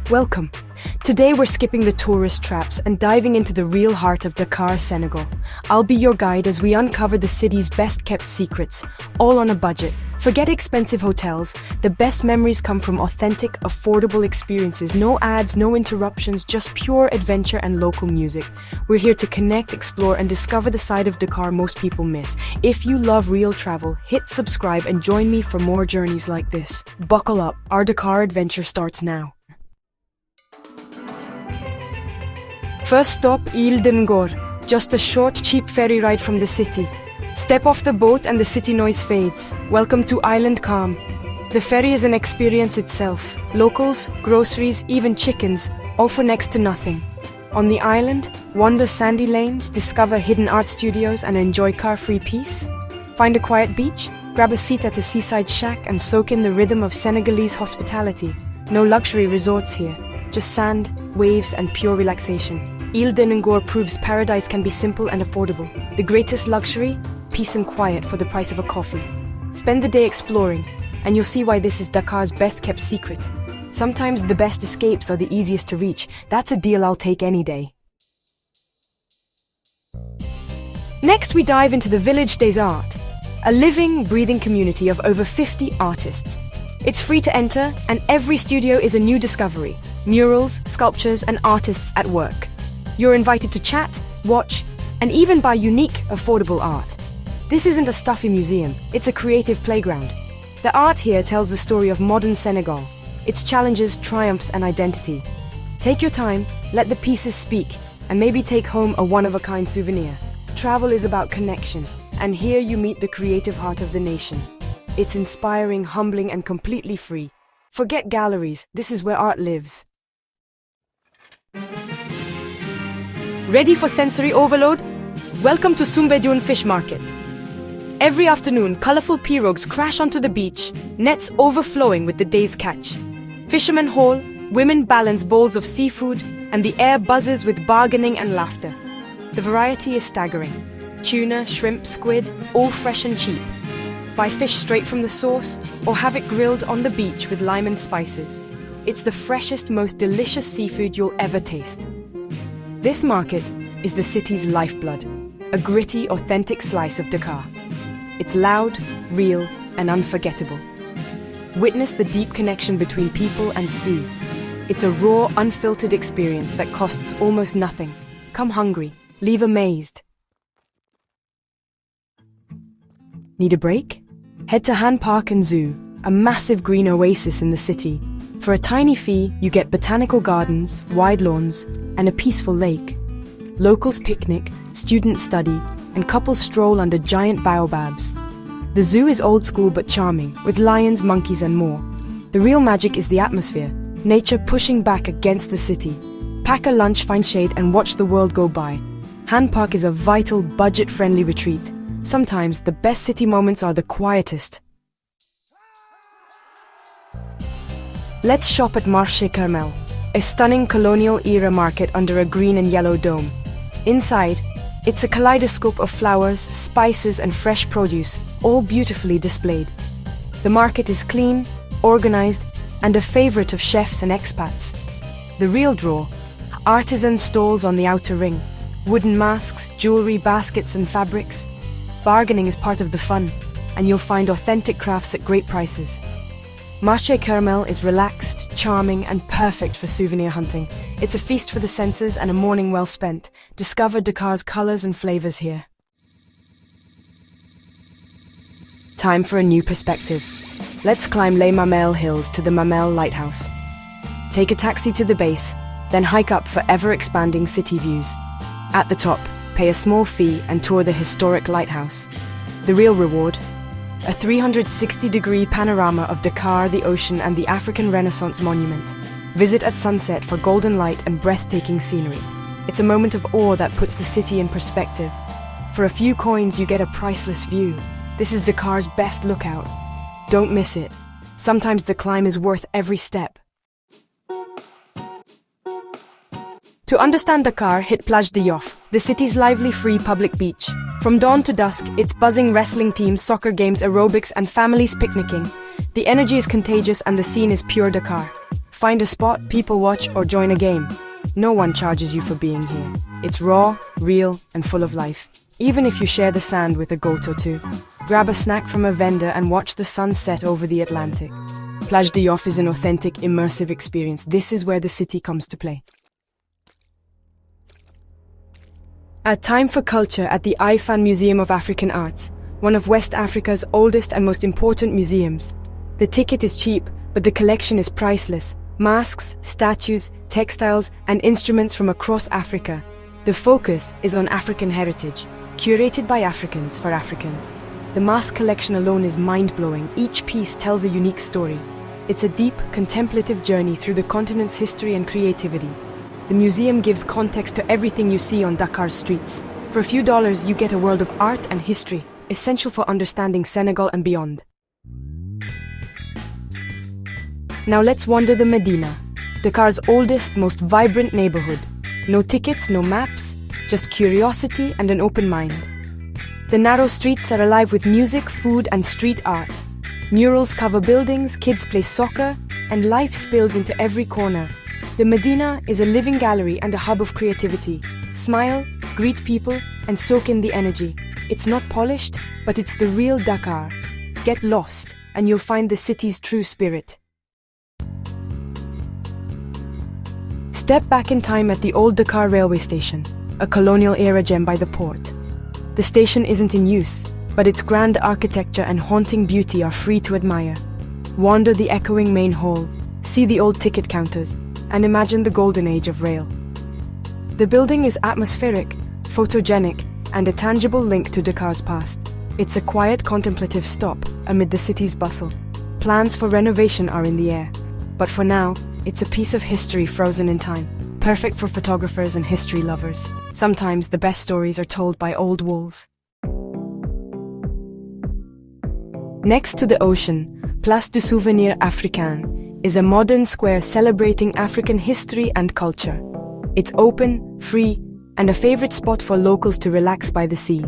Welcome. Today we're skipping the tourist traps and diving into the real heart of Dakar, Senegal. I'll be your guide as we uncover the city's best-kept secrets, all on a budget. Forget expensive hotels. The best memories come from authentic, affordable experiences. No ads, no interruptions, just pure adventure and local music. We're here to connect, explore, and discover the side of Dakar most people miss. If you love real travel, hit subscribe and join me for more journeys like this. Buckle up, our Dakar adventure starts now. First stop, Île de Ngor, just a short, cheap ferry ride from the city. Step off the boat and the city noise fades. Welcome to Island Calm. The ferry is an experience itself. Locals, groceries, even chickens, all for next to nothing. On the island, wander sandy lanes, discover hidden art studios, and enjoy car-free peace. Find a quiet beach, grab a seat at a seaside shack, and soak in the rhythm of Senegalese hospitality. No luxury resorts here, just sand, waves, and pure relaxation. Île de Ngor proves paradise can be simple and affordable. The greatest luxury? Peace and quiet for the price of a coffee. Spend the day exploring, and you'll see why this is Dakar's best-kept secret. Sometimes the best escapes are the easiest to reach. That's a deal I'll take any day. Next, we dive into the Village des Arts, a living, breathing community of over 50 artists. It's free to enter, and every studio is a new discovery. Murals, sculptures, and artists at work. You're invited to chat, watch, and even buy unique, affordable art. This isn't a stuffy museum, it's a creative playground. The art here tells the story of modern Senegal, its challenges, triumphs, and identity. Take your time, let the pieces speak, and maybe take home a one-of-a-kind souvenir. Travel is about connection, and here you meet the creative heart of the nation. It's inspiring, humbling, and completely free. Forget galleries, this is where art lives. Ready for sensory overload? Welcome to Soumbédioune Fish Market. Every afternoon, colorful pirogues crash onto the beach, nets overflowing with the day's catch. Fishermen haul, women balance bowls of seafood, and the air buzzes with bargaining and laughter. The variety is staggering. Tuna, shrimp, squid, all fresh and cheap. Buy fish straight from the source, or have it grilled on the beach with lime and spices. It's the freshest, most delicious seafood you'll ever taste. This market is the city's lifeblood, a gritty, authentic slice of Dakar. It's loud, real, and unforgettable. Witness the deep connection between people and sea. It's a raw, unfiltered experience that costs almost nothing. Come hungry, leave amazed. Need a break? Head to Han Park and Zoo, a massive green oasis in the city. For a tiny fee, you get botanical gardens, wide lawns, and a peaceful lake. Locals picnic, students study, and couples stroll under giant baobabs. The zoo is old school but charming, with lions, monkeys, and more. The real magic is the atmosphere, nature pushing back against the city. Pack a lunch, find shade, and watch the world go by. Han Park is a vital, budget-friendly retreat. Sometimes the best city moments are the quietest. Let's shop at Marché Carmel, a stunning colonial-era market under a green and yellow dome. Inside, it's a kaleidoscope of flowers, spices, and fresh produce, all beautifully displayed. The market is clean, organized, and a favorite of chefs and expats. The real draw: artisan stalls on the outer ring, wooden masks, jewelry, baskets, and fabrics. Bargaining is part of the fun, and you'll find authentic crafts at great prices. Marché Carmel is relaxed, charming, and perfect for souvenir hunting. It's a feast for the senses and a morning well spent. Discover Dakar's colors and flavors here. Time for a new perspective. Let's climb Les Mamelles Hills to the Mamelles Lighthouse. Take a taxi to the base, then hike up for ever-expanding city views. At the top, pay a small fee and tour the historic lighthouse. The real reward: a 360-degree panorama of Dakar, the ocean, and the African Renaissance monument. Visit at sunset for golden light and breathtaking scenery. It's a moment of awe that puts the city in perspective. For a few coins, you get a priceless view. This is Dakar's best lookout. Don't miss it. Sometimes the climb is worth every step. To understand Dakar, hit Plage de Yoff, the city's lively free public beach. From dawn to dusk, it's buzzing wrestling teams, soccer games, aerobics, and families picnicking. The energy is contagious and the scene is pure Dakar. Find a spot, people watch, or join a game. No one charges you for being here. It's raw, real, and full of life. Even if you share the sand with a goat or two. Grab a snack from a vendor and watch the sun set over the Atlantic. Plage de Yoff is an authentic, immersive experience. This is where the city comes to play. A time for culture at the Ifan Museum of African Arts, one of West Africa's oldest and most important museums. The ticket is cheap, but the collection is priceless. Masks, statues, textiles, and instruments from across Africa. The focus is on African heritage, curated by Africans for Africans. The mask collection alone is mind-blowing. Each piece tells a unique story. It's a deep, contemplative journey through the continent's history and creativity. The museum gives context to everything you see on Dakar's streets. For a few dollars, you get a world of art and history, essential for understanding Senegal and beyond. Now let's wander the Medina, Dakar's oldest, most vibrant neighborhood. No tickets, no maps, just curiosity and an open mind. The narrow streets are alive with music, food, and street art. Murals cover buildings, kids play soccer, and life spills into every corner. The Medina is a living gallery and a hub of creativity. Smile, greet people, and soak in the energy. It's not polished, but it's the real Dakar. Get lost, and you'll find the city's true spirit. Step back in time at the old Dakar railway station, a colonial-era gem by the port. The station isn't in use, but its grand architecture and haunting beauty are free to admire. Wander the echoing main hall, see the old ticket counters, and imagine the golden age of rail. The building is atmospheric, photogenic, and a tangible link to Dakar's past. It's a quiet, contemplative stop amid the city's bustle. Plans for renovation are in the air, but for now, it's a piece of history frozen in time, perfect for photographers and history lovers. Sometimes the best stories are told by old walls. Next to the ocean, Place du Souvenir Africain is a modern square celebrating African history and culture. It's open, free, and a favorite spot for locals to relax by the sea.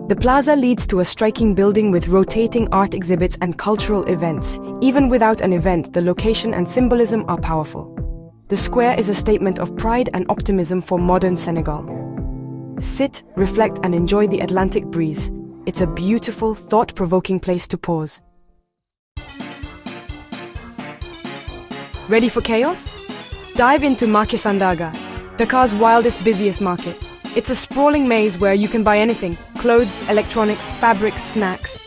The plaza leads to a striking building with rotating art exhibits and cultural events. Even without an event, the location and symbolism are powerful. The square is a statement of pride and optimism for modern Senegal. Sit, reflect, and enjoy the Atlantic breeze. It's a beautiful, thought-provoking place to pause. Ready for chaos? Dive into Marché Sandaga, Dakar's wildest, busiest market. It's a sprawling maze where you can buy anything: clothes, electronics, fabrics, snacks.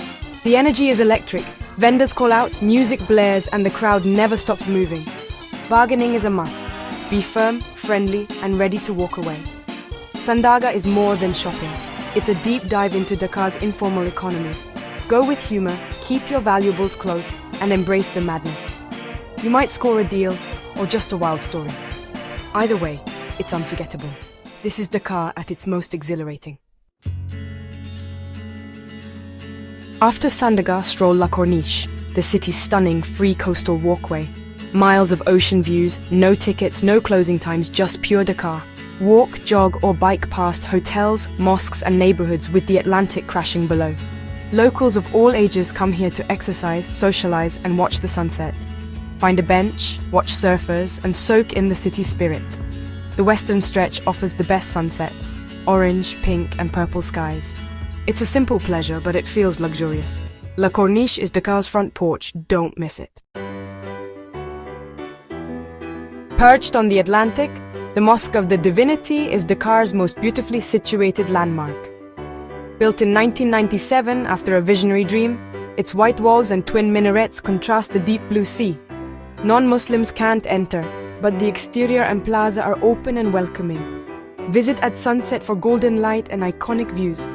The energy is electric. Vendors call out, music blares, and the crowd never stops moving. Bargaining is a must. Be firm, friendly, and ready to walk away. Sandaga is more than shopping. It's a deep dive into Dakar's informal economy. Go with humor, keep your valuables close, and embrace the madness. You might score a deal, or just a wild story. Either way, it's unforgettable. This is Dakar at its most exhilarating. After Sandaga, stroll La Corniche, the city's stunning free coastal walkway. Miles of ocean views, no tickets, no closing times, just pure Dakar. Walk, jog, or bike past hotels, mosques, and neighborhoods with the Atlantic crashing below. Locals of all ages come here to exercise, socialize, and watch the sunset. Find a bench, watch surfers, and soak in the city's spirit. The western stretch offers the best sunsets, orange, pink, and purple skies. It's a simple pleasure, but it feels luxurious. La Corniche is Dakar's front porch, don't miss it. Perched on the Atlantic, the Mosque of the Divinity is Dakar's most beautifully situated landmark. Built in 1997 after a visionary dream, its white walls and twin minarets contrast the deep blue sea. Non-Muslims can't enter, but the exterior and plaza are open and welcoming. Visit at sunset for golden light and iconic views.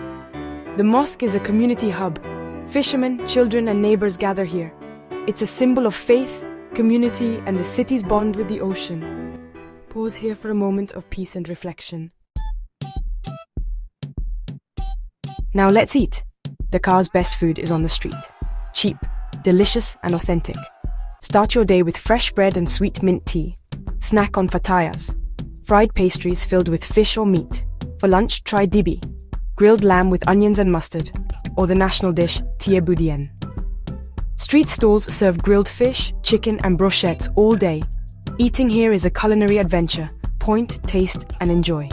The mosque is a community hub. Fishermen, children, and neighbors gather here. It's a symbol of faith, community, and the city's bond with the ocean. Pause here for a moment of peace and reflection. Now let's eat. Dakar's best food is on the street. Cheap, delicious, and authentic. Start your day with fresh bread and sweet mint tea. Snack on fatayas, fried pastries filled with fish or meat. For lunch, try dibi, grilled lamb with onions and mustard, or the national dish, tie boudien. Street stalls serve grilled fish, chicken, and brochettes all day. Eating here is a culinary adventure. Point, taste, and enjoy.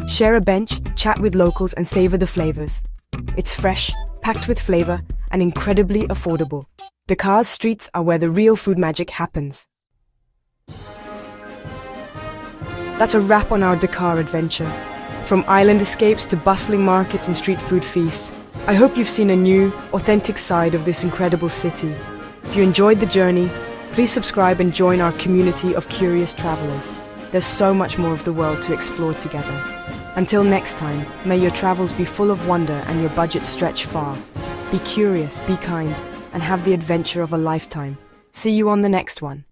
Share a bench, chat with locals, and savor the flavors. It's fresh, packed with flavor, and incredibly affordable. Dakar's streets are where the real food magic happens. That's a wrap on our Dakar adventure. From island escapes to bustling markets and street food feasts, I hope you've seen a new, authentic side of this incredible city. If you enjoyed the journey, please subscribe and join our community of curious travelers. There's so much more of the world to explore together. Until next time, may your travels be full of wonder and your budget stretch far. Be curious, be kind, and have the adventure of a lifetime. See you on the next one.